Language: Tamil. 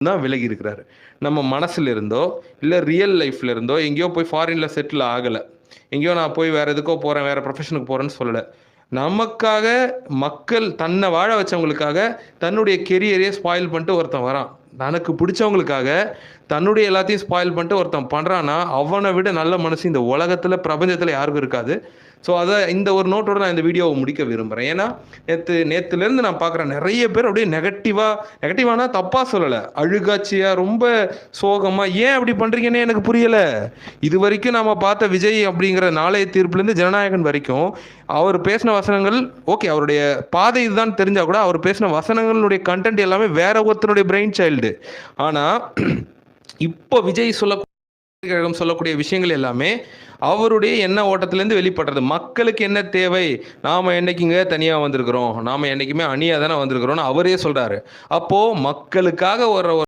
தான் விலகி இருக்கிறாரு. நம்ம மனசுல இருந்தோ இல்லை ரியல் லைஃப்ல இருந்தோ எங்கேயோ போய் ஃபாரினில் செட்டில் ஆகலை, எங்கேயோ நான் போய் வேறு எதுக்கோ போகிறேன், வேறு ப்ரொஃபஷனுக்கு போகிறேன்னு சொல்லலை. நமக்காக, மக்கள் தன்னை வாழ வச்சவங்களுக்காக தன்னுடைய கெரியரையே ஸ்பாயில் பண்ணிட்டு ஒருத்தன் வரான். தனக்கு பிடிச்சவங்களுக்காக தன்னுடைய எல்லாத்தையும் ஸ்பாயில் பண்ணிட்டு ஒருத்தன் பண்ணுறான்னா அவனை விட நல்ல மனசு இந்த உலகத்தில் பிரபஞ்சத்தில் யாருக்கும் இருக்காது. ஸோ அதை இந்த ஒரு நோட்டோட நான் இந்த வீடியோவை முடிக்க விரும்புகிறேன். ஏன்னா நேற்றுலேருந்து நான் பார்க்குறேன் நிறைய பேர் அப்படியே நெகட்டிவானா தப்பாக சொல்லலை, அழுகாட்சியாக ரொம்ப சோகமாக ஏன் அப்படி பண்ணுறீங்கன்னே எனக்கு புரியலை. இது வரைக்கும் நாம் பார்த்த விஜய் அப்படிங்கிற நாளைய தீர்ப்புலேருந்து ஜனநாயகன் வரைக்கும் அவர் பேசின வசனங்கள் ஓகே, அவருடைய பாதை இதுதான் தெரிஞ்சால் கூட அவர் பேசின வசனங்களுடைய கண்டென்ட் எல்லாமே வேற ஒருத்தருடைய பிரெயின் சைல்டு. ஆனால் இப்போ விஜய் சொல்லக்கூடிய விஷயங்கள் எல்லாமே அவருடைய எண்ண ஓட்டத்திலேருந்து வெளிப்படுறது. மக்களுக்கு என்ன தேவை, நாம் என்னைக்குங்க தனியாக வந்திருக்கிறோம், நாம் என்னைக்குமே அணியாக தானே வந்திருக்கிறோம்னு அவரே சொல்கிறாரு. அப்போது மக்களுக்காக ஒரு